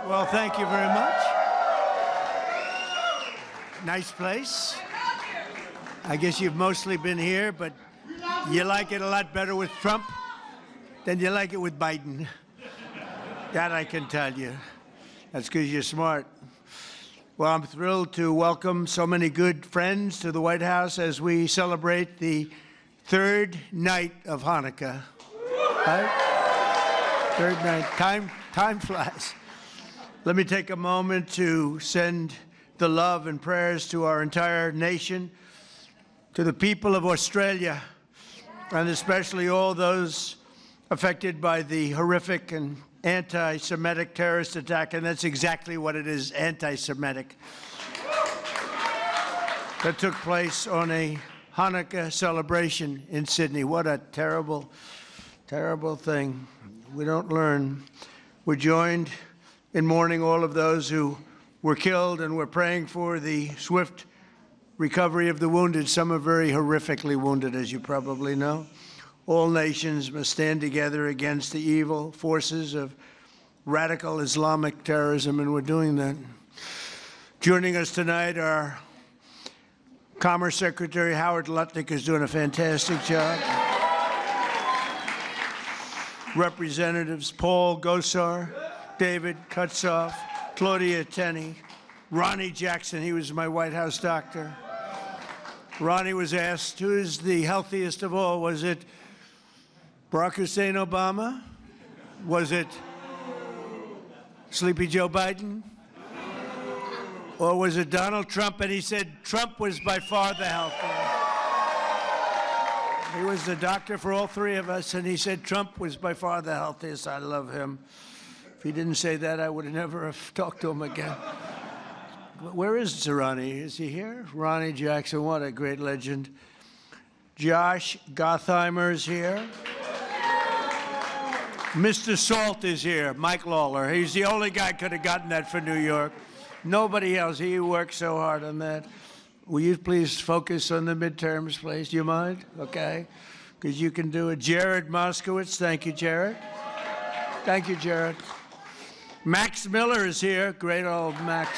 Well, thank you very much. Nice place. I guess you've mostly been here, but you like it a lot better with Trump than you like it with Biden. That I can tell you. That's because you're smart. Well, I'm thrilled to welcome so many good friends to the White House as we celebrate the third night of Hanukkah. Right? Third night. Time flies. Let me take a moment to send the love and prayers to our entire nation, to the people of Australia, and especially all those affected by the horrific and anti-Semitic terrorist attack, and that's exactly what it is, anti-Semitic, that took place on a Hanukkah celebration in Sydney. What a terrible, terrible thing. We don't learn. We're joined in mourning all of those who were killed, and we're praying for the swift recovery of the wounded. Some are very horrifically wounded, as you probably know. All nations must stand together against the evil forces of radical Islamic terrorism, and we're doing that. Joining us tonight, our Commerce Secretary Howard Lutnick is doing a fantastic job. Representatives Paul Gosar, David Kutzoff, Claudia Tenney, Ronnie Jackson, he was my White House doctor. Ronnie was asked, who is the healthiest of all? Was it Barack Hussein Obama? Was it Sleepy Joe Biden? Or was it Donald Trump? And he said Trump was by far the healthiest. He was the doctor for all three of us, and he said Trump was by far the healthiest. I love him. If he didn't say that, I would have never have talked to him again. Where is Ronnie? Is he here? Ronnie Jackson, what a great legend. Josh Gottheimer's here. Mr. Salt is here, Mike Lawler. He's the only guy could have gotten that for New York. Nobody else. He worked so hard on that. Will you please focus on the midterms, please? Do you mind? Okay. Because you can do it. Jared Moskowitz. Thank you, Jared. Thank you, Jared. Max Miller is here. Great old Max.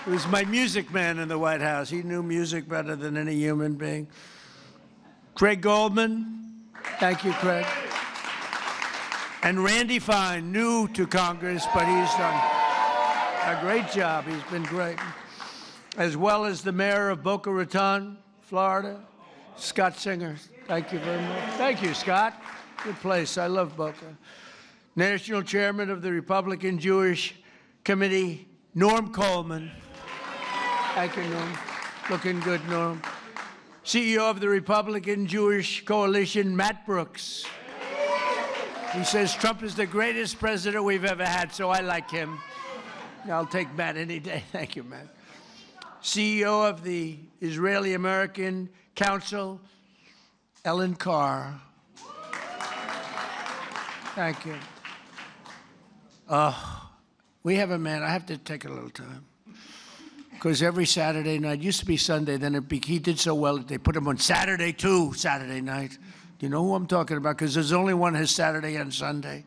He was my music man in the White House. He knew music better than any human being. Craig Goldman. Thank you, Craig. And Randy Fine, new to Congress, but he's done a great job. He's been great. As well as the mayor of Boca Raton, Florida, Scott Singer. Thank you very much. Thank you, Scott. Good place. I love Boca. National Chairman of the Republican Jewish Committee, Norm Coleman. Thank you, Norm. Looking good, Norm. CEO of the Republican Jewish Coalition, Matt Brooks. He says Trump is the greatest president we've ever had, so I like him. I'll take Matt any day. Thank you, Matt. CEO of the Israeli-American Council, Ellen Carr. Thank you. We have a man. I have to take a little time. Because every Saturday night, used to be Sunday, then he did so well that they put him on Saturday too, Saturday night. Do you know who I'm talking about? Because there's only one has Saturday and Sunday.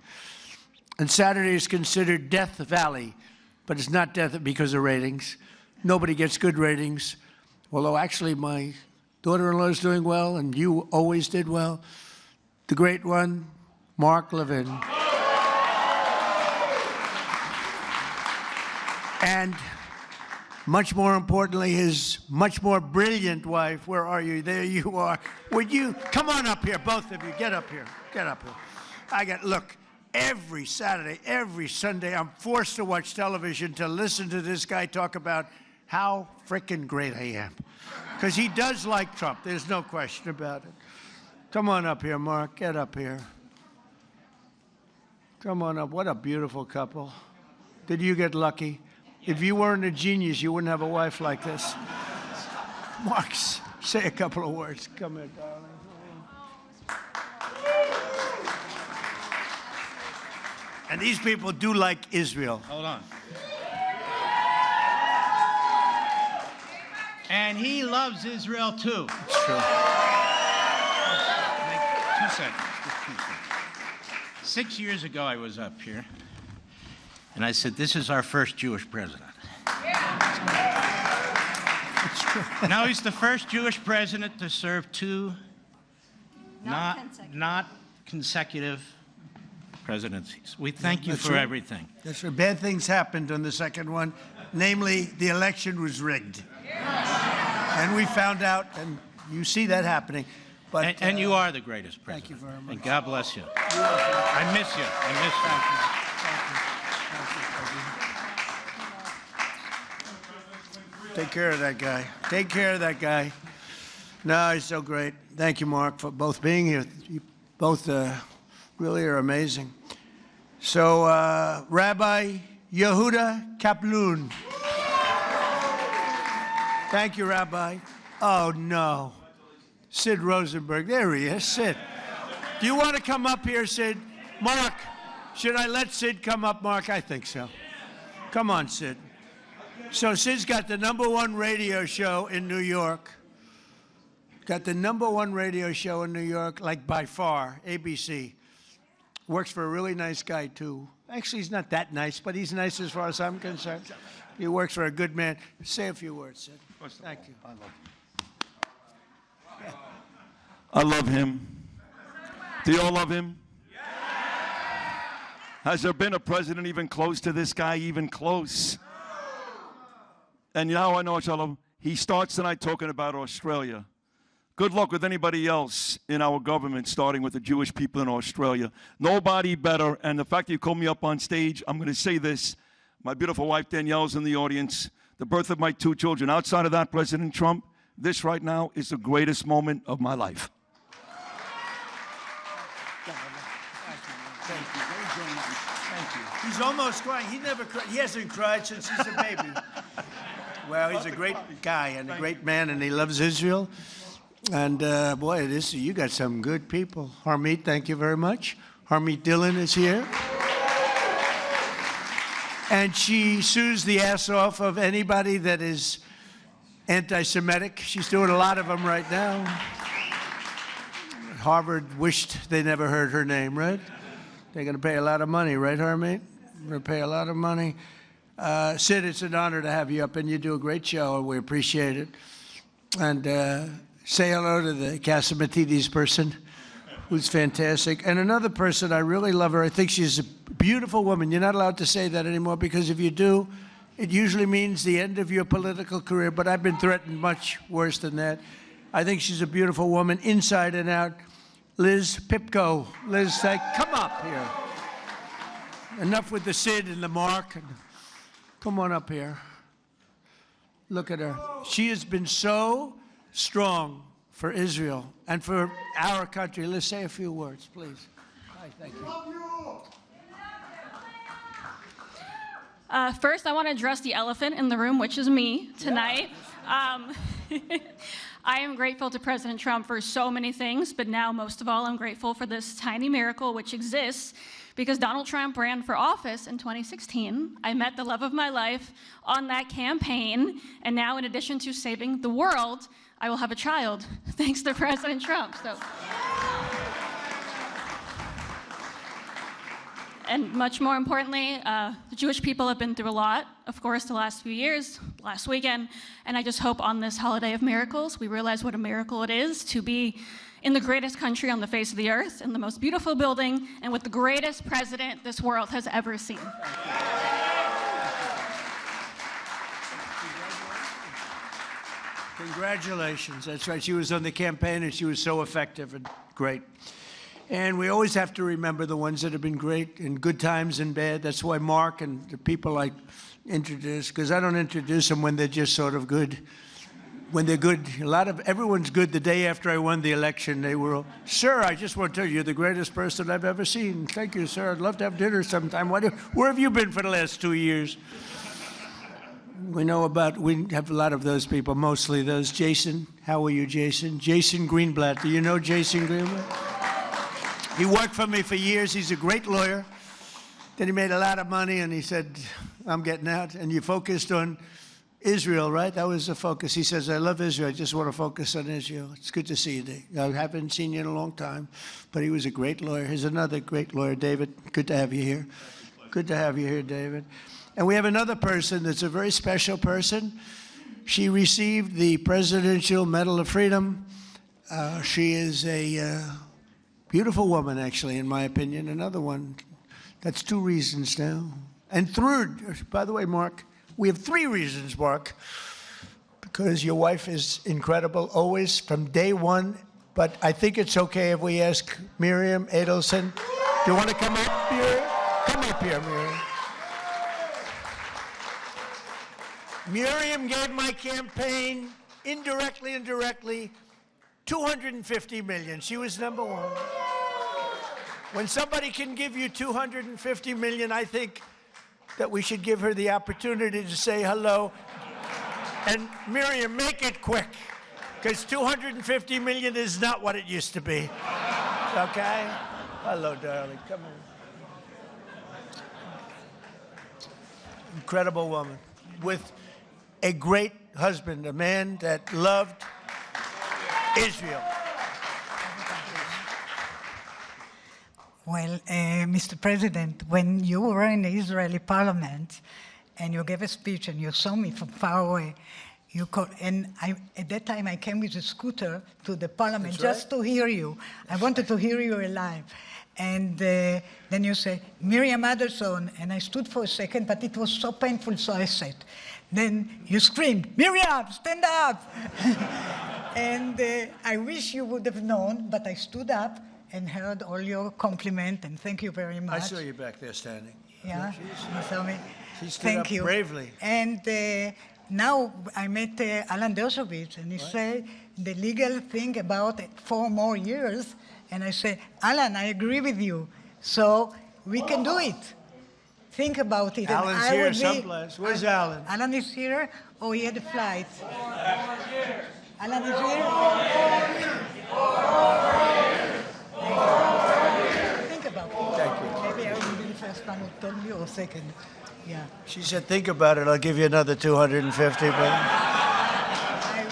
And Saturday is considered Death Valley, but it's not death because of ratings. Nobody gets good ratings. Although actually my daughter-in-law is doing well, and you always did well. The great one, Mark Levin. And much more importantly, his much more brilliant wife. Where are you? There you are. Would you come on up here, both of you? Get up here. Get up here. Look, every Saturday, every Sunday, I'm forced to watch television to listen to this guy talk about how frickin' great I am. Because he does like Trump. There's no question about it. Come on up here, Mark. Get up here. Come on up. What a beautiful couple. Did you get lucky? If you weren't a genius, you wouldn't have a wife like this. Mark, say a couple of words. Come here, darling. And these people do like Israel. Hold on. And he loves Israel too. It's true. 2 seconds. Just 2 seconds. 6 years ago, I was up here, And I said, this is our first Jewish president. Now he's the first Jewish president to serve two not consecutive presidencies. We thank you for everything. That's right. Bad things happened on the second one. Namely, the election was rigged. And we found out, and you see that happening. But, and you are the greatest president. Thank you very much. And God bless you. I miss you. I miss you. Take care of that guy. Take care of that guy. No, he's so great. Thank you, Mark, for both being here. You both really are amazing. So, Rabbi Yehuda Kaplan. Thank you, Rabbi. Oh, no. Sid Rosenberg. There he is, Sid. Do you want to come up here, Sid? Mark, should I let Sid come up, Mark? I think so. Come on, Sid. So Sid's got the #1 radio show in New York. Got the #1 radio show in New York, like by far, ABC. Works for a really nice guy, too. Actually, he's not that nice, but he's nice as far as I'm concerned. He works for a good man. Say a few words, Sid. Thank you. I love him. Do you all love him? Has there been a president even close to this guy, even close? And now I know I love him. He starts tonight talking about Australia. Good luck with anybody else in our government, starting with the Jewish people in Australia. Nobody better. And the fact that you called me up on stage, I'm going to say this. My beautiful wife Danielle's in the audience. The birth of my 2 children. Outside of that, President Trump, this right now is the greatest moment of my life. Thank you. He's almost crying. He never cried. He hasn't cried since he's a baby. Well, he's a great guy and a great man, and he loves Israel. And boy, you got some good people. Harmeet, thank you very much. Harmeet Dillon is here. And she sues the ass off of anybody that is anti-Semitic. She's doing a lot of them right now. Harvard wished they never heard her name, right? They're going to pay a lot of money, right, Harmeet? They're going to pay a lot of money. Sid, it's an honor to have you up, and you do a great show, and we appreciate it. And say hello to the Casamatides person, who's fantastic. And another person, I really love her. I think she's a beautiful woman. You're not allowed to say that anymore, because if you do, it usually means the end of your political career. But I've been threatened much worse than that. I think she's a beautiful woman, inside and out. Liz Pipko. Liz, come up here. Enough with the Sid and the Mark. Come on up here. Look at her. She has been so strong for Israel and for our country. Let's say a few words, please. Hi, thank you. First, I want to address the elephant in the room, which is me tonight. I am grateful to President Trump for so many things, but now, most of all, I'm grateful for this tiny miracle which exists because Donald Trump ran for office in 2016. I met the love of my life on that campaign, and now, in addition to saving the world, I will have a child, thanks to President Trump. And much more importantly, the Jewish people have been through a lot, of course, the last few years, last weekend, and I just hope on this holiday of miracles, we realize what a miracle it is to be in the greatest country on the face of the earth, in the most beautiful building, and with the greatest president this world has ever seen. Congratulations. That's right. She was on the campaign, and she was so effective and great. And we always have to remember the ones that have been great in good times and bad. That's why Mark and the people I introduce, because I don't introduce them when they're just sort of good. When they're good, everyone's good. The day after I won the election, they were all, "Sir, I just want to tell you, you're the greatest person I've ever seen. Thank you, sir. I'd love to have dinner sometime. Where have you been for the last 2 years?" We have a lot of those people, mostly those. Jason, how are you, Jason? Jason Greenblatt. Do you know Jason Greenblatt? He worked for me for years. He's a great lawyer. Then he made a lot of money, and he said, "I'm getting out." And you focused on Israel, right? That was the focus. He says, "I love Israel. I just want to focus on Israel." It's good to see you, Dave. I haven't seen you in a long time, but he was a great lawyer. Here's another great lawyer, David. Good to have you here. Good to have you here, David. And we have another person that's a very special person. She received the Presidential Medal of Freedom. She is a beautiful woman, actually, in my opinion. Another one. That's 2 reasons now. And third, by the way, Mark, we have 3 reasons, Mark, because your wife is incredible, always, from day one. But I think it's okay if we ask Miriam Adelson. Do you want to come up, Miriam? Come up here, Miriam. Miriam gave my campaign, indirectly and directly, $250 million. She was number 1. When somebody can give you $250 million, I think that we should give her the opportunity to say hello. And Miriam, make it quick, because $250 million is not what it used to be. Okay? Hello, darling. Come in. Incredible woman with a great husband, a man that loved Israel. Well, Mr. President, when you were in the Israeli parliament and you gave a speech and you saw me from far away, at that time I came with a scooter to the parliament just to hear you. I wanted to hear you live. And then you say, Miriam Adelson, and I stood for a second, but it was so painful, so I sat. Then you screamed, Miriam, stand up! And I wish you would have known, but I stood up and heard all your compliment, and thank you very much. I saw you back there standing. Yeah, you saw me. She stood Thank up you. bravely. And now I met Alan Dershowitz, and he said the legal thing about 4 more years, and I said, Alan, I agree with you, so we can do it. Think about it. Alan's here someplace. Where's Alan? Alan is here, or he had a flight? Alan is here? Think about it. Thank you. Maybe I will be the first one who told you, or second. Yeah. She said, think about it. I'll give you another 250. I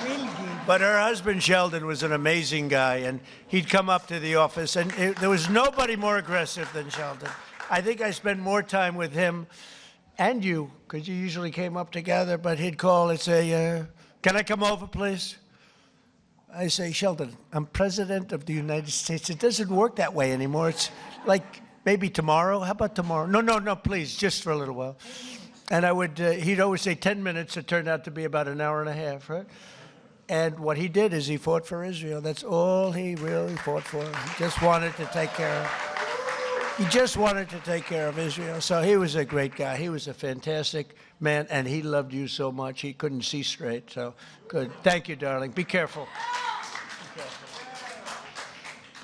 will give. But her husband, Sheldon, was an amazing guy, and he'd come up to the office, and there was nobody more aggressive than Sheldon. I think I spent more time with him and you, because you usually came up together, but he'd call and say, can I come over, please? I say, Sheldon, I'm President of the United States. It doesn't work that way anymore. It's like maybe tomorrow. How about tomorrow? No, please, just for a little while. And he'd always say 10 minutes. It turned out to be about an hour and a half, right? And what he did is he fought for Israel. That's all he really fought for. He just wanted to take care of He just wanted to take care of Israel. So he was a great guy. He was a fantastic man, and he loved you so much. He couldn't see straight. So good. Thank you, darling. Be careful.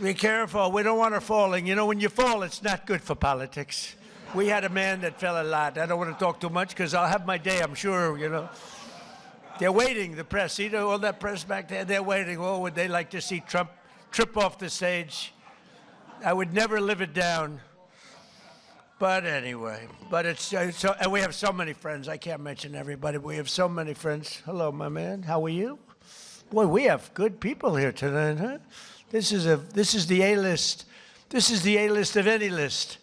Be careful. We don't want her falling. You know, when you fall, it's not good for politics. We had a man that fell a lot. I don't want to talk too much because I'll have my day, I'm sure, you know. They're waiting, the press. See all that press back there? They're waiting. Oh, would they like to see Trump trip off the stage? I would never live it down. But anyway, it's so, and we have so many friends. I can't mention everybody. We have so many friends. Hello, my man. How are you? Boy, we have good people here tonight, huh? This is the A-list. This is the A-list of any list.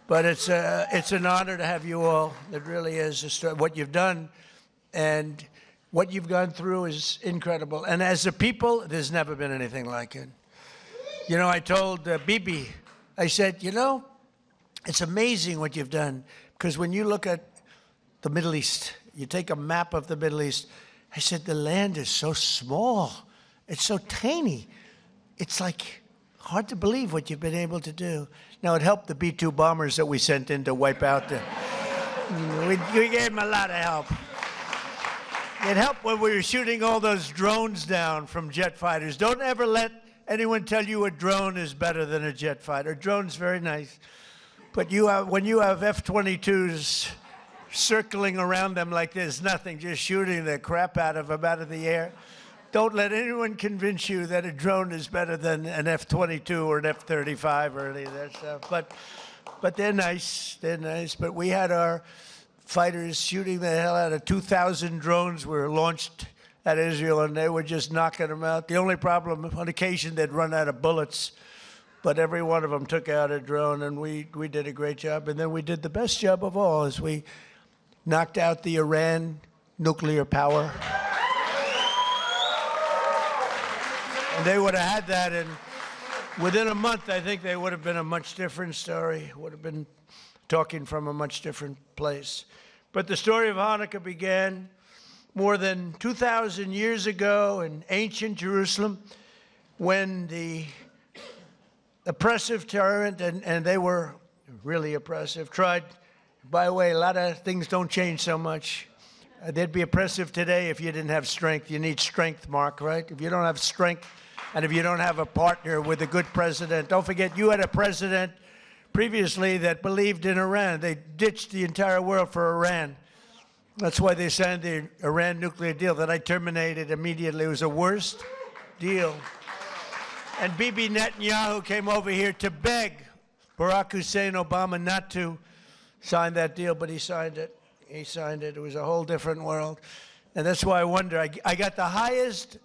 But it's an honor to have you all. It really is. What you've done and what you've gone through is incredible. And as a people, there's never been anything like it. You know, I told Bibi, I said, you know, it's amazing what you've done. Because when you look at the Middle East, you take a map of the Middle East, I said, the land is so small. It's so tiny. It's like hard to believe what you've been able to do. Now, it helped the B-2 bombers that we sent in to wipe out the... We gave them a lot of help. It helped when we were shooting all those drones down from jet fighters. Don't ever let anyone tell you a drone is better than a jet fighter. A drone's very nice. But when you have F-22s circling around them like there's nothing, just shooting the crap out of them out of the air, don't let anyone convince you that a drone is better than an F-22 or an F-35 or any of that stuff. But they're nice. They're nice. But we had our fighters shooting the hell out of 2,000 drones were launched at Israel, and they were just knocking them out. The only problem, on occasion, they'd run out of bullets. but every one of them took out a drone, and we did a great job. And then we did the best job of all, is we knocked out the Iran nuclear power. And they would have had that, and within a month, I think they would have been a much different story, would have been talking from a much different place. But the story of Hanukkah began more than 2,000 years ago in ancient Jerusalem, when the oppressive tyrant, and they were really oppressive, tried. By the way, a lot of things don't change so much. They'd be oppressive today if you didn't have strength. You need strength, Mark, right? If you don't have strength, and if you don't have a partner with a good president, don't forget you had a president previously that believed in Iran. They ditched the entire world for Iran. That's why they signed the Iran nuclear deal that I terminated immediately. It was the worst deal. And Bibi Netanyahu came over here to beg Barack Hussein Obama not to sign that deal, but he signed it. He signed it. It was a whole different world. And that's why I wonder. I got the highest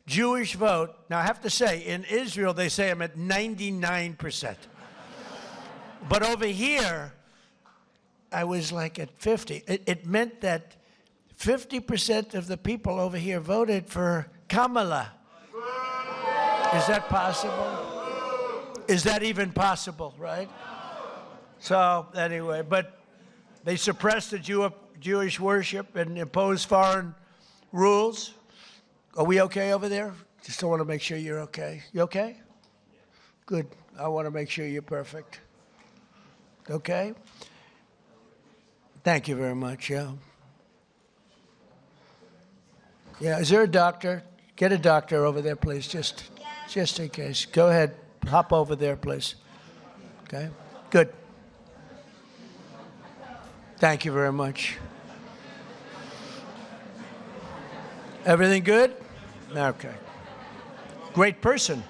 Jewish vote. Now, I have to say, in Israel, they say I'm at 99%. But over here, I was like at 50. It meant that 50% of the people over here voted for Kamala. Is that possible? Is that even possible, right? So anyway, but they suppressed the Jewish worship and imposed foreign rules. Are we okay over there? Just want to make sure you're okay. You okay? Good. I want to make sure you're perfect. Okay? Thank you very much, yeah. Yeah, is there a doctor? Get a doctor over there, please, just in case. Go ahead, hop over there, please. Okay? Good. Thank you very much. Everything good? Okay. Great person.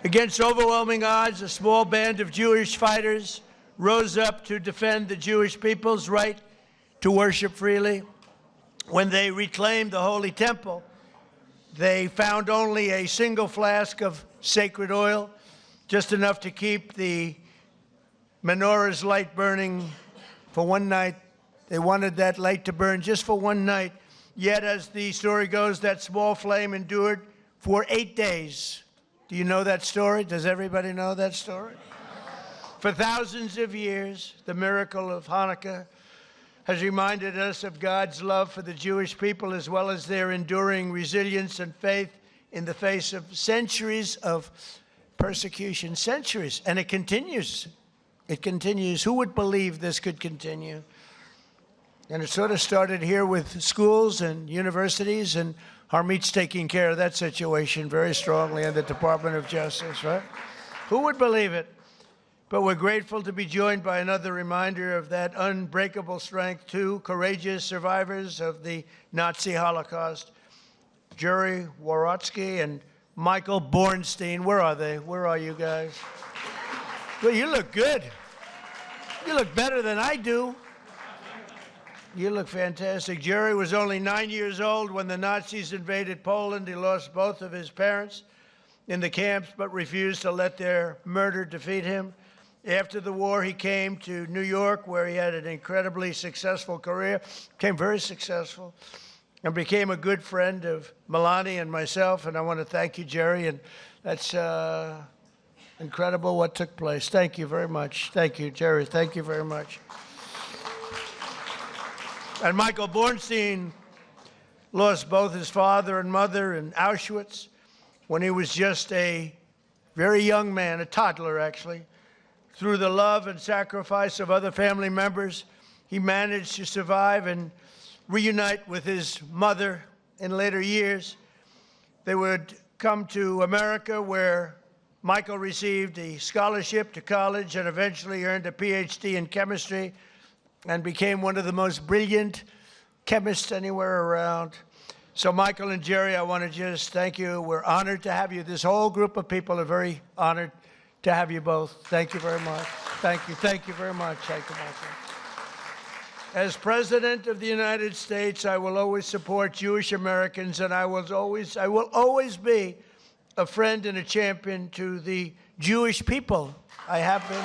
Against overwhelming odds, a small band of Jewish fighters rose up to defend the Jewish people's right to worship freely. When they reclaimed the Holy Temple, they found only a single flask of sacred oil, just enough to keep the Menorah's light burning for one night. They wanted that light to burn just for one night. Yet, as the story goes, that small flame endured for 8 days. Do you know that story? Does everybody know that story? For thousands of years, the miracle of Hanukkah has reminded us of God's love for the Jewish people, as well as their enduring resilience and faith in the face of centuries of persecution. Centuries. And it continues. It continues. Who would believe this could continue? And it sort of started here with schools and universities, and Harmeet's taking care of that situation very strongly in the Department of Justice, right? Who would believe it? But we're grateful to be joined by another reminder of that unbreakable strength, two courageous survivors of the Nazi Holocaust, Jerry Worotsky and Michael Bornstein. Where are they? Where are you guys? Well, you look good. You look better than I do. You look fantastic. Jerry was only 9 years old when the Nazis invaded Poland. He lost both of his parents in the camps, but refused to let their murder defeat him. After the war, he came to New York, where he had an incredibly successful career, became very successful, and became a good friend of Melania and myself. And I want to thank you, Jerry, and that's incredible what took place. Thank you very much. Thank you, Jerry. Thank you very much. And Michael Bornstein lost both his father and mother in Auschwitz when he was just a very young man, a toddler actually. Through the love and sacrifice of other family members, he managed to survive and reunite with his mother in later years. They would come to America, where Michael received a scholarship to college and eventually earned a PhD in chemistry and became one of the most brilliant chemists anywhere around. So Michael and Jerry, I want to just thank you. We're honored to have you. This whole group of people are very honored to have you both. Thank you very much. Thank you. Thank you very much. Thank you, Michael. As President of the United States, I will always support Jewish Americans, and I will always be a friend and a champion to the Jewish people. I have been.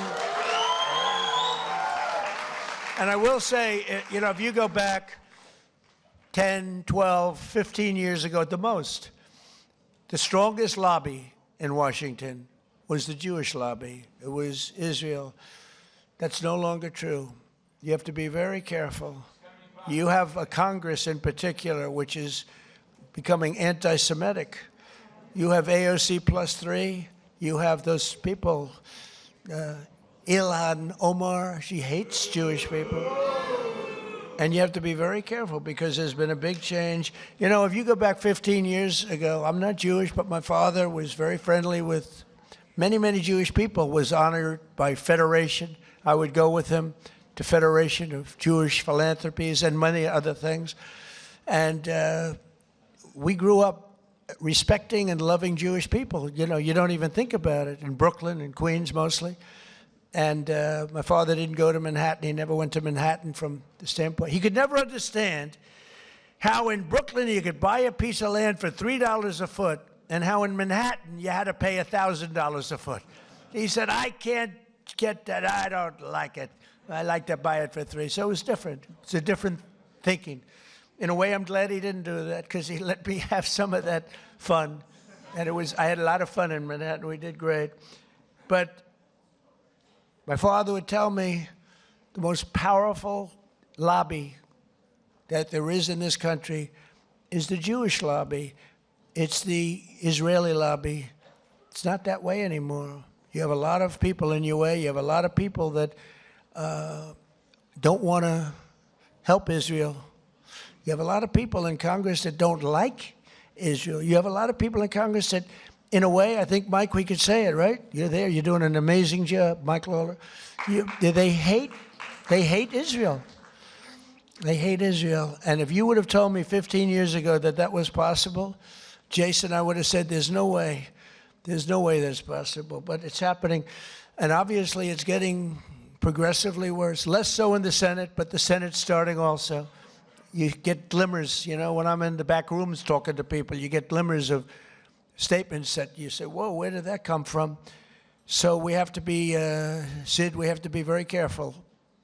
And I will say, you know, if you go back 10, 12, 15 years ago at the most, the strongest lobby in Washington was the Jewish lobby. It was Israel. That's no longer true. You have to be very careful. You have a Congress in particular which is becoming anti-Semitic. You have AOC +3. You have those people, Ilhan Omar, she hates Jewish people. And you have to be very careful because there's been a big change. You know, if you go back 15 years ago, I'm not Jewish, but my father was very friendly with many, many Jewish people, was honored by Federation. I would go with him to Federation of Jewish Philanthropies and many other things. And we grew up respecting and loving Jewish people. You know, you don't even think about it. In Brooklyn and Queens mostly. And my father didn't go to Manhattan. He never went to Manhattan from the standpoint. He could never understand how in Brooklyn you could buy a piece of land for $3 a foot and how in Manhattan you had to pay $1,000 a foot. He said, I can't get that. I don't like it. I like to buy it for $3. So it was different. It's a different thinking. In a way, I'm glad he didn't do that because he let me have some of that fun. And I had a lot of fun in Manhattan. We did great. But my father would tell me the most powerful lobby that there is in this country is the Jewish lobby. It's the Israeli lobby. It's not that way anymore. You have a lot of people in your way. You have a lot of people that don't want to help Israel. You have a lot of people in Congress that don't like Israel. You have a lot of people in Congress that, in a way, I think, Mike, we could say it, right? You're there. You're doing an amazing job, Mike Lawler. They hate Israel. They hate Israel. And if you would have told me 15 years ago that that was possible, Jason, I would have said, there's no way. There's no way that's possible. But it's happening. And obviously, it's getting progressively worse. Less so in the Senate, but the Senate's starting also. You get glimmers, you know, when I'm in the back rooms talking to people, you get glimmers of statements that you say, whoa, where did that come from? So we have to be, Sid, we have to be very careful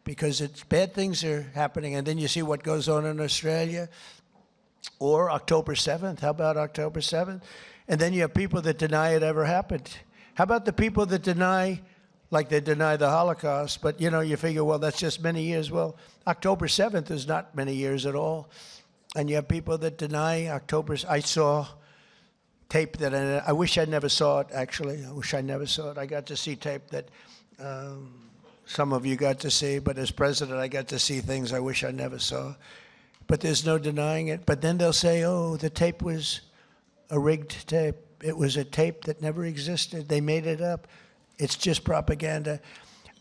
because bad things are happening. And then you see what goes on in Australia or October 7th. How about October 7th? And then you have people that deny it ever happened. How about the people that deny, like they deny the Holocaust, but, you know, you figure, well, that's just many years. Well, October 7th is not many years at all. And you have people that deny October. I saw tape that I wish I never saw it, actually. I wish I never saw it. I got to see tape that some of you got to see, but as president, I got to see things I wish I never saw. But there's no denying it. But then they'll say, oh, the tape was a rigged tape. It was a tape that never existed. They made it up. It's just propaganda.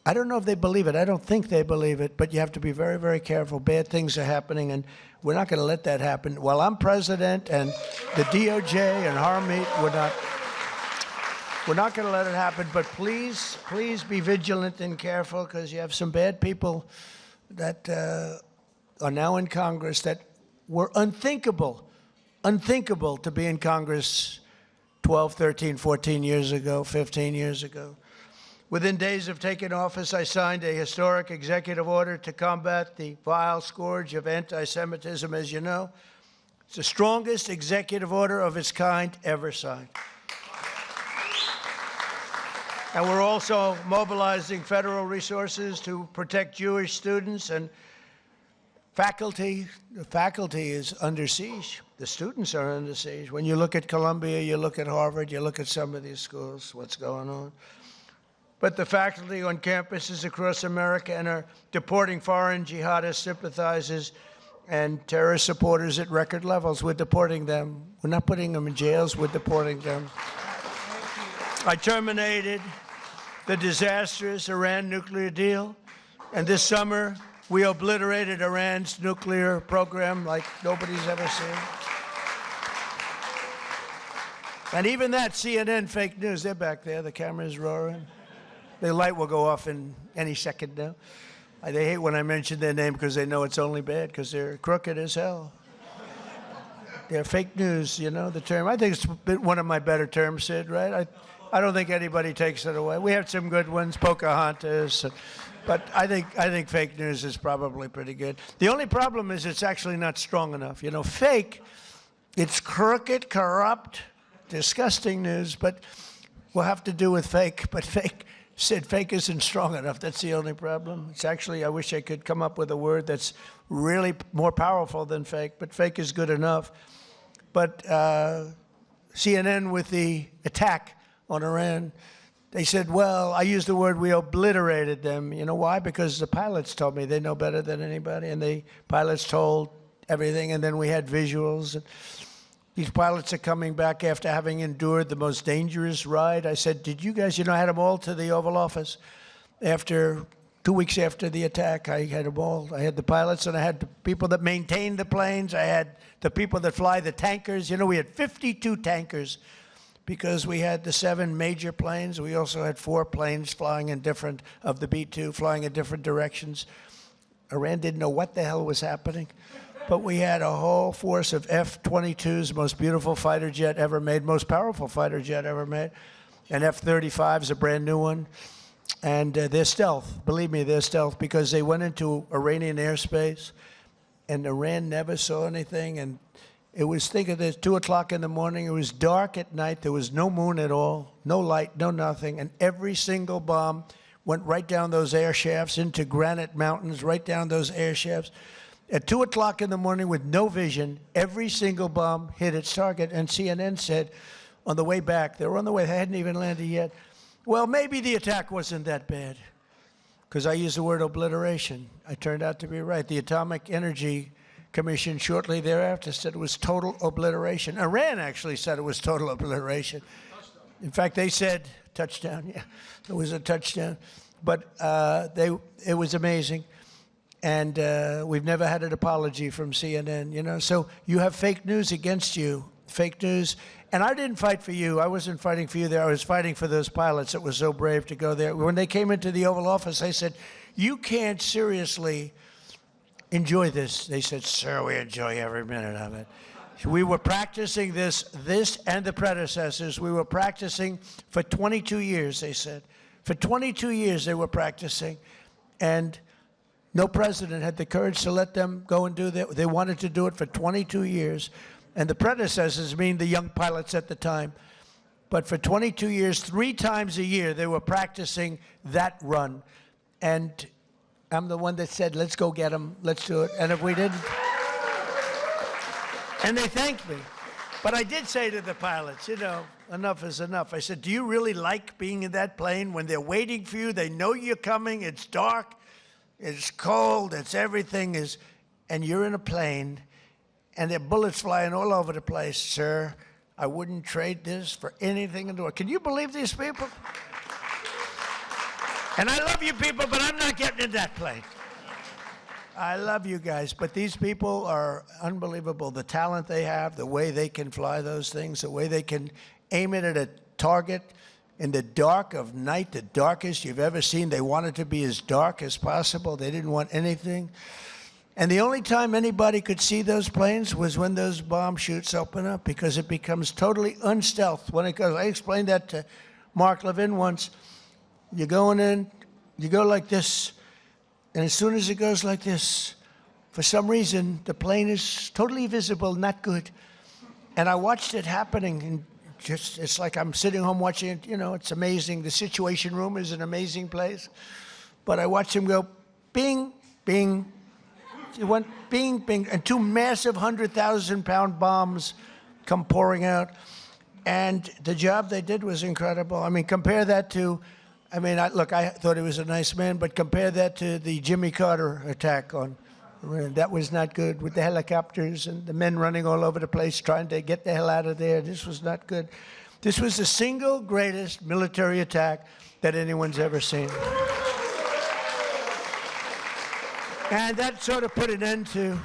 I don't know if they believe it. I don't think they believe it, but you have to be very, very careful. Bad things are happening, and we're not going to let that happen. While I'm president and the DOJ and Harmeet, we're not going to let it happen. But please, please be vigilant and careful because you have some bad people that are now in Congress that were unthinkable to be in Congress 12, 13, 14 years ago, 15 years ago. Within days of taking office, I signed a historic executive order to combat the vile scourge of anti-Semitism, as you know. It's the strongest executive order of its kind ever signed. And we're also mobilizing federal resources to protect Jewish students and faculty. The faculty is under siege. The students are under siege. When you look at Columbia, you look at Harvard, you look at some of these schools, what's going on. But the faculty on campuses across America and are deporting foreign jihadist sympathizers and terrorist supporters at record levels. We're deporting them. We're not putting them in jails. We're deporting them. I terminated the disastrous Iran nuclear deal. And this summer, we obliterated Iran's nuclear program like nobody's ever seen. And even that, CNN fake news, they're back there. The camera's roaring. The light will go off in any second now. They hate when I mention their name because they know it's only bad because they're crooked as hell. They're fake news, you know, the term. I think it's one of my better terms, Sid, right? I don't think anybody takes it away. We have some good ones, Pocahontas, but I think fake news is probably pretty good. The only problem is it's actually not strong enough. You know, fake, it's crooked, corrupt, disgusting news, but we'll have to do with fake. But fake isn't strong enough. That's the only problem. It's actually, I wish I could come up with a word that's really more powerful than fake, but fake is good enough. But CNN with the attack on Iran, they said, well, I used the word we obliterated them. You know why? Because the pilots told me they know better than anybody, and the pilots told everything, and then we had visuals. And these pilots are coming back after having endured the most dangerous ride. I said, did you guys, I had them all to the Oval Office. After 2 weeks after the attack, I had them all. I had the pilots, and I had the people that maintained the planes. I had the people that fly the tankers. We had 52 tankers because we had the 7 major planes. We also had 4 planes flying in different, of the B-2, flying in different directions. Iran didn't know what the hell was happening. But we had a whole force of F-22s, most beautiful fighter jet ever made, most powerful fighter jet ever made. And F-35's a brand new one. And they're stealth. Believe me, they're stealth because they went into Iranian airspace and Iran never saw anything. And it was, think of this, 2 o'clock in the morning. It was dark at night. There was no moon at all, no light, no nothing. And every single bomb went right down those air shafts into granite mountains, right down those air shafts. At 2 o'clock in the morning with no vision, every single bomb hit its target. And CNN said on the way back, they were on the way, they hadn't even landed yet, well, maybe the attack wasn't that bad. Because I used the word obliteration. I turned out to be right. The Atomic Energy Commission shortly thereafter said it was total obliteration. Iran actually said it was total obliteration. In fact, they said, touchdown, yeah, it was a touchdown. But it was amazing. And we've never had an apology from CNN, So you have fake news against you, fake news. And I didn't fight for you. I wasn't fighting for you there. I was fighting for those pilots that were so brave to go there. When they came into the Oval Office, I said, you can't seriously enjoy this. They said, sir, we enjoy every minute of it. We were practicing this and the predecessors. We were practicing for 22 years, they said. For 22 years they were practicing. And no president had the courage to let them go and do that. They wanted to do it for 22 years. And the predecessors mean the young pilots at the time. But for 22 years, 3 times a year, they were practicing that run. And I'm the one that said, let's go get them, let's do it. And if we didn't, and they thanked me. But I did say to the pilots, enough is enough. I said, do you really like being in that plane when they're waiting for you? They know you're coming, it's dark, it's cold, it's everything is, and you're in a plane, and there are bullets flying all over the place, sir. I wouldn't trade this for anything in the world. Can you believe these people? And I love you people, but I'm not getting in that plane. I love you guys, but these people are unbelievable. The talent they have, the way they can fly those things, the way they can aim it at a target in the dark of night, the darkest you've ever seen. They wanted to be as dark as possible. They didn't want anything. And the only time anybody could see those planes was when those bomb chutes open up, because it becomes totally unstealth when it goes. I explained that to Mark Levin once. You're going in, you go like this, and as soon as it goes like this, for some reason, the plane is totally visible, not good. And I watched it happening, and it's like I'm sitting home watching it. It's amazing. The Situation Room is an amazing place. But I watched him go, bing, bing. It went bing, bing, and 2 massive 100,000-pound bombs come pouring out. And the job they did was incredible. I mean, compare that to, I thought he was a nice man, but compare that to the Jimmy Carter attack on Iran. That was not good, with the helicopters and the men running all over the place trying to get the hell out of there. This was not good. This was the single greatest military attack that anyone's ever seen. And that sort of put an end to,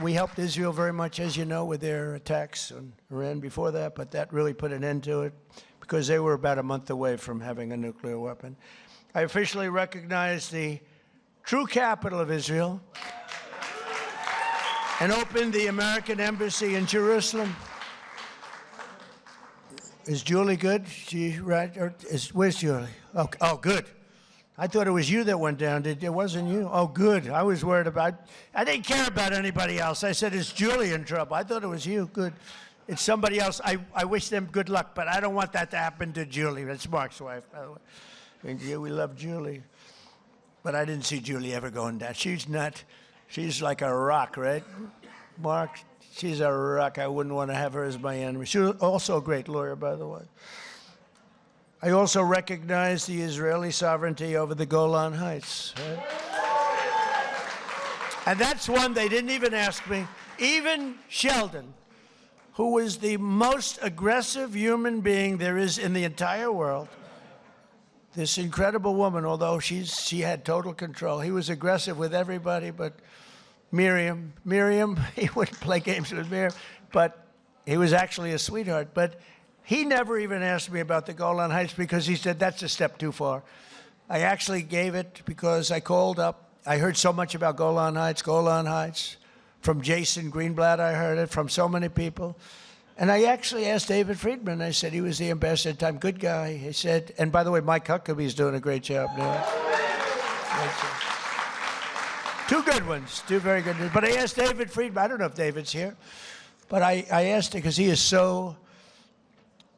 we helped Israel very much, as you know, with their attacks on Iran before that, but that really put an end to it because they were about a month away from having a nuclear weapon. I officially recognize the true capital of Israel and opened the American embassy in Jerusalem. Is Julie good? She right? Where's Julie? Oh, good. I thought it was you that went down. It wasn't you. Oh, good. I was worried about. I didn't care about anybody else. I said, "Is Julie in trouble?" I thought it was you. Good. It's somebody else. I wish them good luck, but I don't want that to happen to Julie. That's Mark's wife, by the way. And yeah, we love Julie, but I didn't see Julie ever going down. She's not. She's like a rock, right? Mark. She's a rock. I wouldn't want to have her as my enemy. She's also a great lawyer, by the way. I also recognize the Israeli sovereignty over the Golan Heights. Right? And that's one they didn't even ask me. Even Sheldon, who was the most aggressive human being there is in the entire world, this incredible woman, although she had total control. He was aggressive with everybody, but Miriam, he wouldn't play games with Miriam, but he was actually a sweetheart. But he never even asked me about the Golan Heights because he said, that's a step too far. I actually gave it because I called up. I heard so much about Golan Heights. From Jason Greenblatt, I heard it, from so many people. And I actually asked David Friedman. I said, he was the ambassador at the time, good guy. He said, and by the way, Mike Huckabee's doing a great job now. Two good ones, two very good ones. But I asked David Friedman, I don't know if David's here, but I asked him because he is so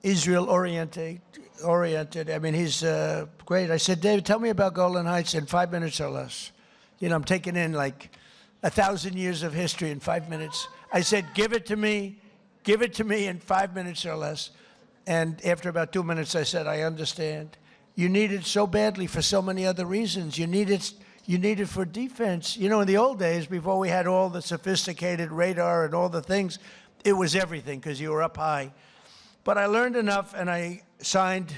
Israel-oriented. I mean, he's great. I said, David, tell me about Golan Heights in 5 minutes or less. You know, I'm taking in like 1,000 years of history in 5 minutes. I said, give it to me in 5 minutes or less. And after about 2 minutes, I said, I understand. You need it so badly for so many other reasons. You need it for defense. You know, in the old days, before we had all the sophisticated radar and all the things, it was everything because you were up high. But I learned enough, and I signed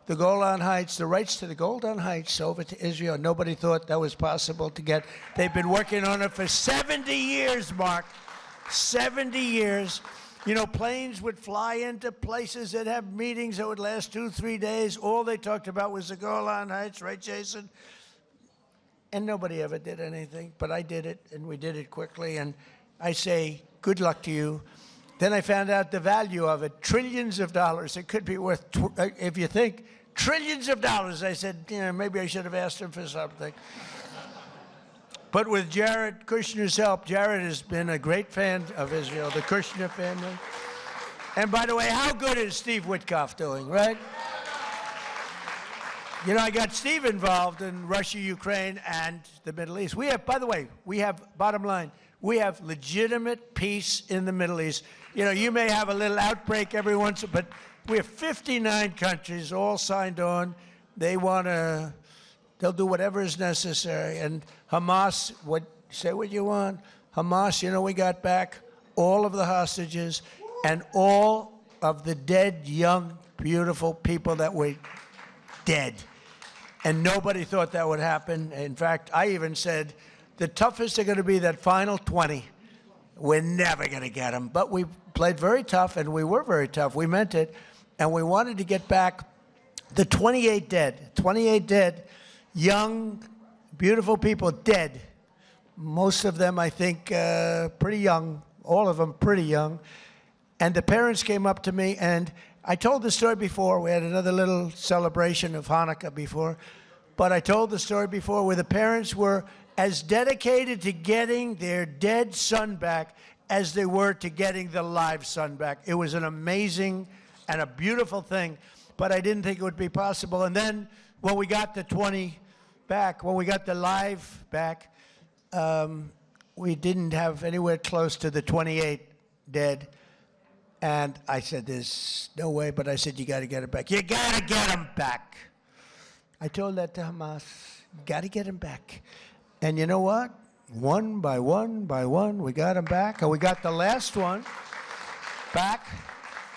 the Golan Heights, the rights to the Golan Heights over to Israel. Nobody thought that was possible to get. They've been working on it for 70 years, Mark. 70 years. You know, planes would fly into places that have meetings that would last 2-3 days. All they talked about was the Golan Heights, right, Jason? And nobody ever did anything, but I did it, and we did it quickly. And I say, good luck to you. Then I found out the value of it, trillions of dollars. It could be worth, if you think, trillions of dollars. I said, yeah, maybe I should have asked him for something. But with Jared Kushner's help, Jared has been a great fan of Israel, the Kushner family. And by the way, how good is Steve Witkoff doing, right? You know, I got Steve involved in Russia, Ukraine, and the Middle East. We have, by the way, bottom line, we have legitimate peace in the Middle East. You know, you may have a little outbreak every once, but we have 59 countries all signed on. They'll do whatever is necessary. And Hamas, say what you want. Hamas, you know, we got back all of the hostages and all of the dead, young, beautiful people that were dead. And nobody thought that would happen. In fact, I even said, the toughest are going to be that final 20. We're never going to get them. But we played very tough, and we were very tough. We meant it. And we wanted to get back the 28 dead. 28 dead, young, beautiful people dead. Most of them, I think, pretty young. All of them pretty young. And the parents came up to me, and I told the story before. We had another little celebration of Hanukkah before. But I told the story before where the parents were as dedicated to getting their dead son back as they were to getting the live son back. It was an amazing and a beautiful thing, but I didn't think it would be possible. And then when we got the 20 back, when we got the live back, we didn't have anywhere close to the 28 dead. And I said, there's no way, but I said, you got to get it back. You got to get them back. I told that to Hamas, you got to get them back. And you know what? One by one, we got them back. And we got the last one back.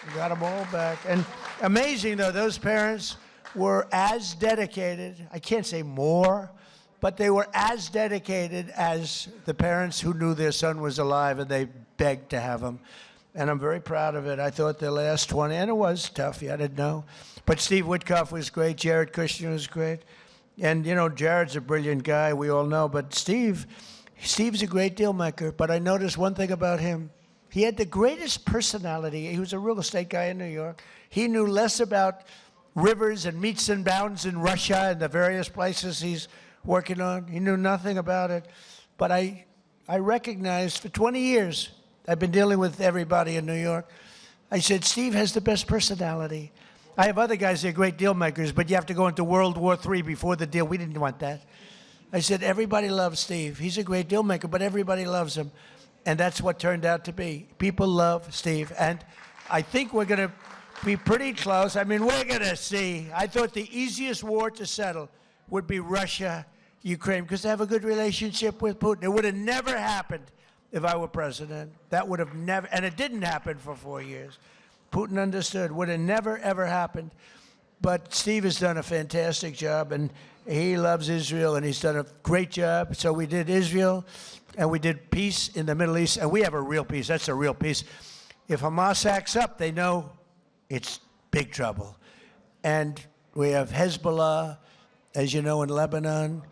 We got them all back. And amazing, though, those parents were as dedicated. I can't say more, but they were as dedicated as the parents who knew their son was alive, and they begged to have him. And I'm very proud of it. I thought the last 20, and it was tough. I didn't know. But Steve Witkoff was great. Jared Kushner was great. And, you know, Jared's a brilliant guy, we all know. But Steve's a great deal maker. But I noticed one thing about him. He had the greatest personality. He was a real estate guy in New York. He knew less about rivers and meets and bounds in Russia and the various places he's working on. He knew nothing about it. But I recognized for 20 years, I've been dealing with everybody in New York. I said, Steve has the best personality. I have other guys that are great deal makers, but you have to go into World War III before the deal. We didn't want that. I said, everybody loves Steve. He's a great deal maker, but everybody loves him. And that's what turned out to be. People love Steve. And I think we're going to be pretty close. I mean, we're going to see. I thought the easiest war to settle would be Russia, Ukraine, because they have a good relationship with Putin. It would have never happened if I were president. That would have never, and it didn't happen for 4 years. Putin understood. Would have never, ever happened. But Steve has done a fantastic job, and he loves Israel, and he's done a great job. So we did Israel, and we did peace in the Middle East, and we have a real peace. That's a real peace. If Hamas acts up, they know it's big trouble. And we have Hezbollah, as you know, in Lebanon,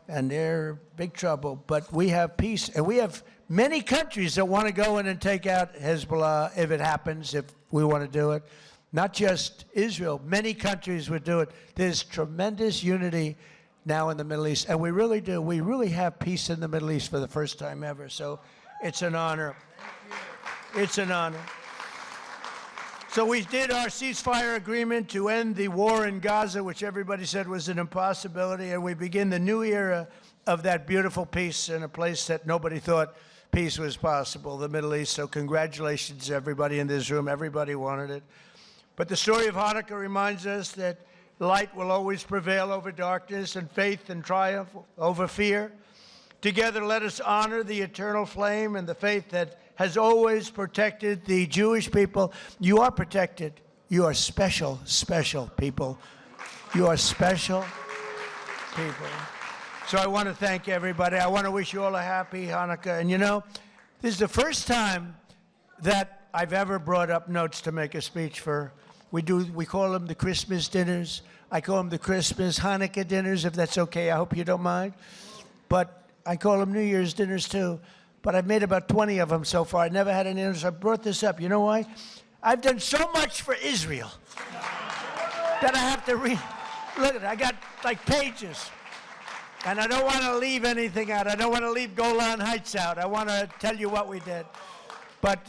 and they're big trouble. But we have peace, and we have many countries that want to go in and take out Hezbollah if it happens, if we want to do it. Not just Israel. Many countries would do it. There's tremendous unity now in the Middle East, and we really do. We really have peace in the Middle East for the first time ever, so it's an honor. It's an honor. So we did our ceasefire agreement to end the war in Gaza, which everybody said was an impossibility, and we begin the new era of that beautiful peace in a place that nobody thought peace was possible, the Middle East. So congratulations, everybody in this room. Everybody wanted it. But the story of Hanukkah reminds us that light will always prevail over darkness, and faith and triumph over fear. Together, let us honor the eternal flame and the faith that has always protected the Jewish people. You are protected. You are special, special people. You are special people. So I want to thank everybody. I want to wish you all a happy Hanukkah. And you know, this is the first time that I've ever brought up notes to make a speech for. We call them the Christmas dinners. I call them the Christmas Hanukkah dinners, if that's okay. I hope you don't mind. But I call them New Year's dinners too. But I've made about 20 of them so far. I never had any others. I brought this up. You know why? I've done so much for Israel that I have to read. Look at it. I got like pages. And I don't want to leave anything out. I don't want to leave Golan Heights out. I want to tell you what we did. But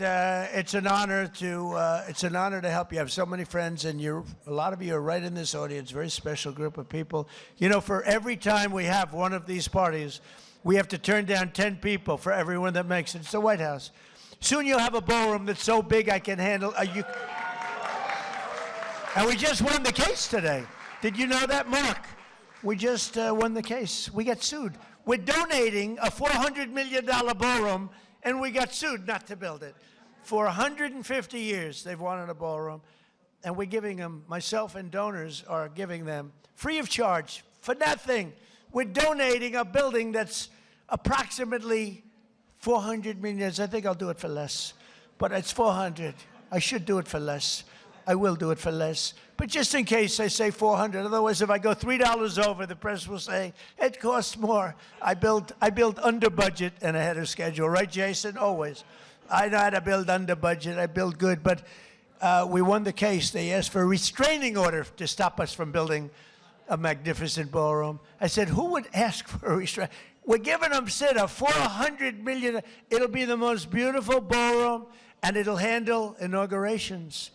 it's an honor to help you. I have so many friends, and a lot of you are right in this audience. Very special group of people. You know, for every time we have one of these parties, we have to turn down 10 people for everyone that makes it. It's the White House. Soon you'll have a ballroom that's so big I can handle. And we just won the case today. Did you know that, Mark? We just won the case. We got sued. We're donating a $400 million ballroom, and we got sued not to build it. For 150 years, they've wanted a ballroom, and we're giving them, myself and donors are giving them, free of charge, for nothing. We're donating a building that's approximately 400 million. I think I'll do it for less, but it's 400. I should do it for less. I will do it for less. But just in case I say 400, otherwise if I go $3 over, the press will say, it costs more. I build under budget and ahead of schedule. Right, Jason? Always. I know how to build under budget. I build good. But we won the case. They asked for a restraining order to stop us from building a magnificent ballroom. I said, who would ask for a restraint? We're giving them, Sid, a $400 million. It'll be the most beautiful ballroom, and it'll handle inaugurations.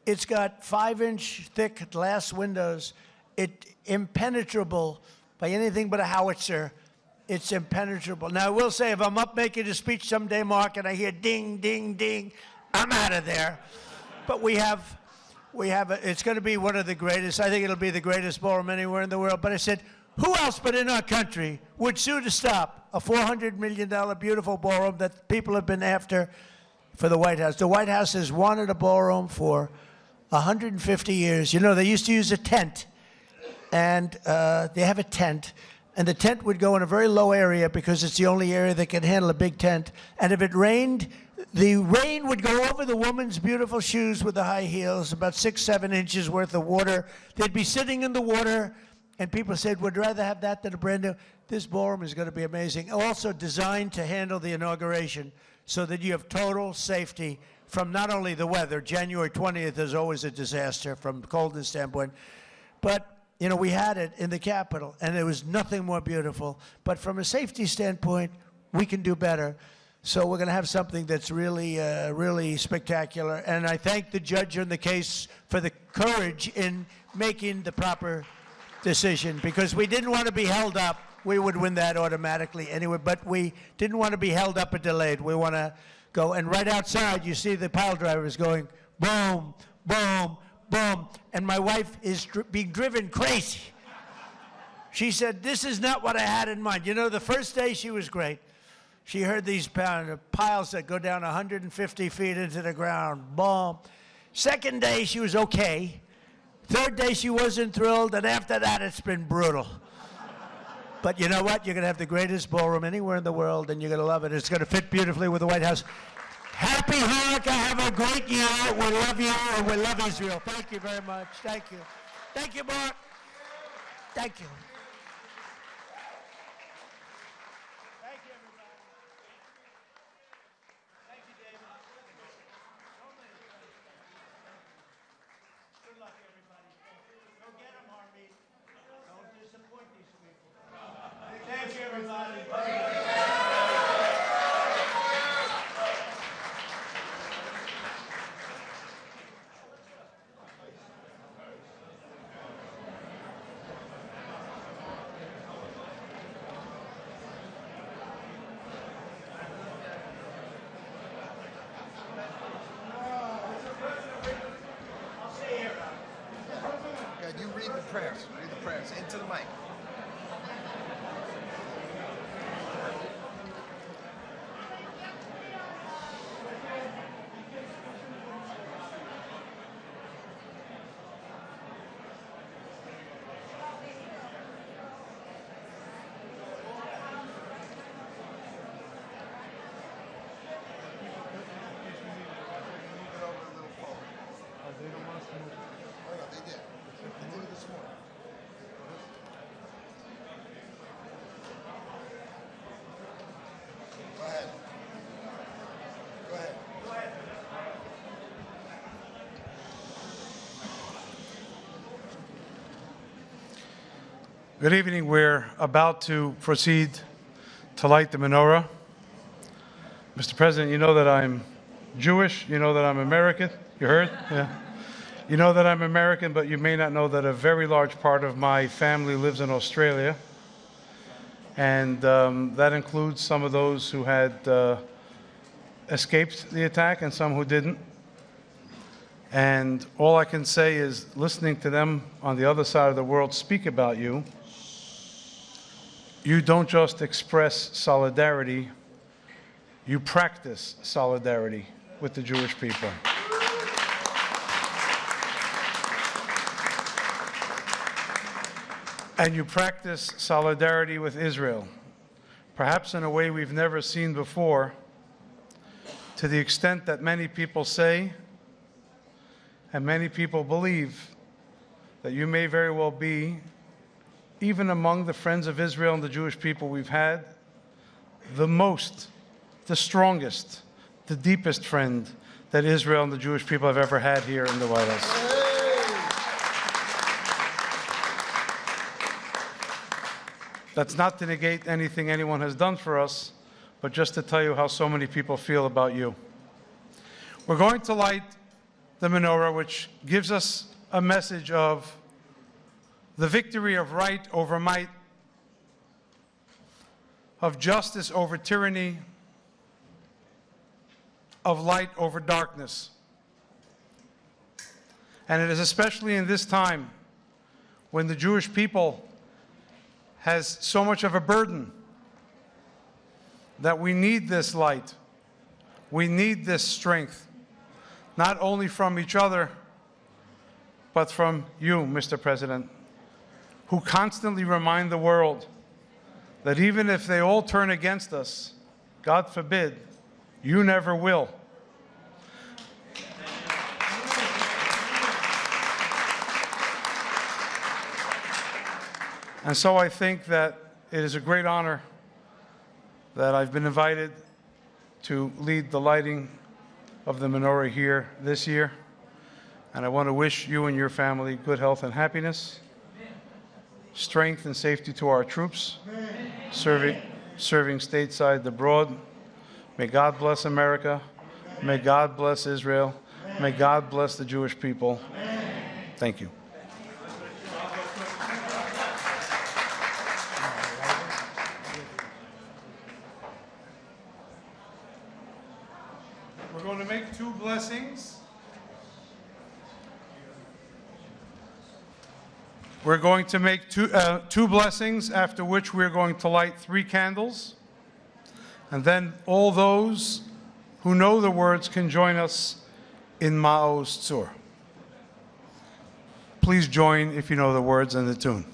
It's got 5-inch thick glass windows. It's impenetrable by anything but a howitzer. It's impenetrable. Now, I will say, if I'm up making a speech someday, Mark, and I hear ding, ding, ding, I'm out of there. But it's going to be one of the greatest. I think it'll be the greatest ballroom anywhere in the world. But I said, who else but in our country would sue to stop a $400 million beautiful ballroom that people have been after for the White House? The White House has wanted a ballroom for 150 years. You know, they used to use a tent, and they have a tent, and the tent would go in a very low area because it's the only area that can handle a big tent. And if it rained, the rain would go over the woman's beautiful shoes with the high heels, about 6-7 inches worth of water. They'd be sitting in the water, and people said, would rather have that than a brand new. This ballroom is going to be amazing. Also designed to handle the inauguration. so that you have total safety from not only the weather. January 20th is always a disaster from a coldness standpoint, but you know, we had it in the Capitol, and there was nothing more beautiful. But from a safety standpoint, we can do better. So we're going to have something that's really, really spectacular. And I thank the judge in the case for the courage in making the proper decision, because we didn't want to be held up. We would win that automatically anyway, but we didn't want to be held up or delayed. We want to go. And right outside, you see the pile drivers going boom, boom, boom. And my wife is being driven crazy. She said, this is not what I had in mind. You know, the first day she was great. She heard these piles that go down 150 feet into the ground. Boom. Second day, she was okay. Third day, she wasn't thrilled. And after that, it's been brutal. But you know what? You're going to have the greatest ballroom anywhere in the world, and you're going to love it. It's going to fit beautifully with the White House. Happy Hanukkah. Have a great year. We love you, and we love Israel. Thank you very much. Thank you. Thank you, Mark. Thank you. You read the prayers. Read the prayers into the mic. Good evening. We're about to proceed to light the menorah. Mr. President, you know that I'm Jewish. You know that I'm American. You heard? Yeah. You know that I'm American, but you may not know that a very large part of my family lives in Australia. And that includes some of those who had escaped the attack and some who didn't. And all I can say is, listening to them on the other side of the world speak about you, you don't just express solidarity, you practice solidarity with the Jewish people. And you practice solidarity with Israel, perhaps in a way we've never seen before, to the extent that many people say, and many people believe, that you may very well be, even among the friends of Israel and the Jewish people we've had, the most, the strongest, the deepest friend that Israel and the Jewish people have ever had here in the White House. That's not to negate anything anyone has done for us, but just to tell you how so many people feel about you. We're going to light the menorah, which gives us a message of the victory of right over might, of justice over tyranny, of light over darkness. And it is especially in this time when the Jewish people has so much of a burden that we need this light. We need this strength, not only from each other, but from you, Mr. President, who constantly remind the world that even if they all turn against us, God forbid, you never will. And so I think that it is a great honor that I've been invited to lead the lighting of the menorah here this year. And I want to wish you and your family good health and happiness, strength and safety to our troops, serving stateside abroad. May God bless America. May God bless Israel. May God bless the Jewish people. Thank you. We're going to make two blessings. We're going to make two blessings, after which we're going to light 3 candles. And then all those who know the words can join us in Ma'oz Tzur. Please join if you know the words and the tune.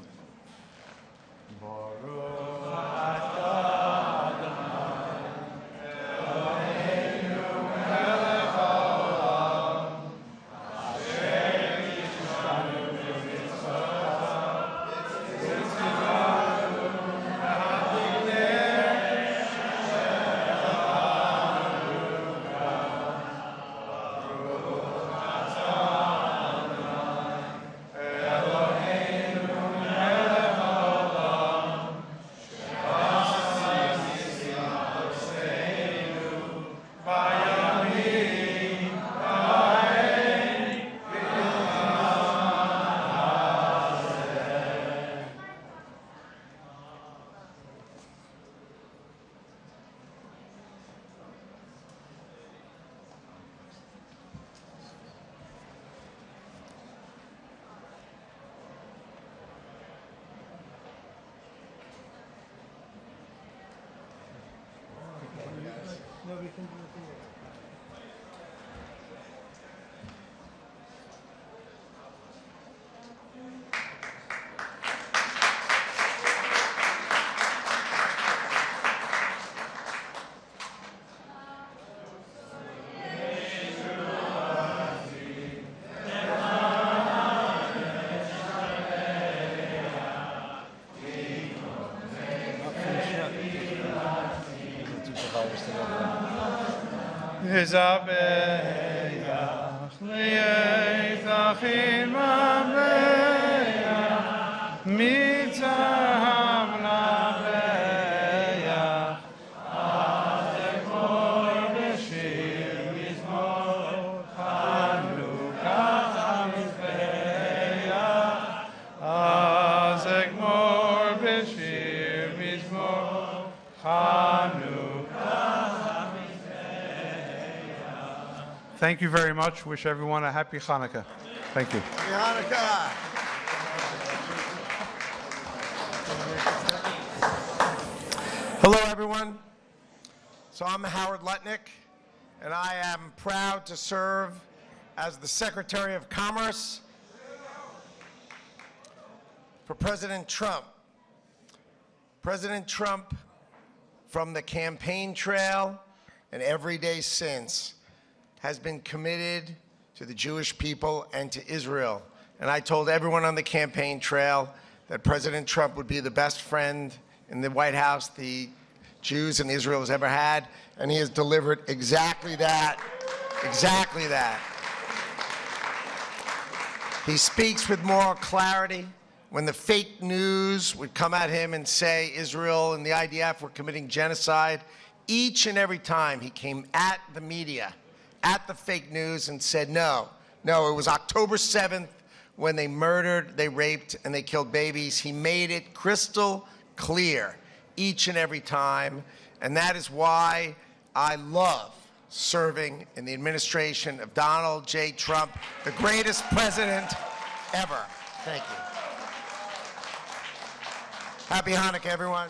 Thank you very much. Wish everyone a happy Hanukkah. Thank you. Happy Hanukkah. Hello, everyone. So I'm Howard Lutnick, and I am proud to serve as the Secretary of Commerce for President Trump. President Trump, from the campaign trail and every day since, has been committed to the Jewish people and to Israel. And I told everyone on the campaign trail that President Trump would be the best friend in the White House the Jews and Israel has ever had, and he has delivered exactly that, exactly that. He speaks with moral clarity. When the fake news would come at him and say Israel and the IDF were committing genocide, each and every time he came at the media, at the fake news, and said, no, it was October 7th when they murdered, they raped, and they killed babies. He made it crystal clear each and every time, and that is why I love serving in the administration of Donald J. Trump, the greatest president ever. Thank you. Happy Hanukkah, everyone.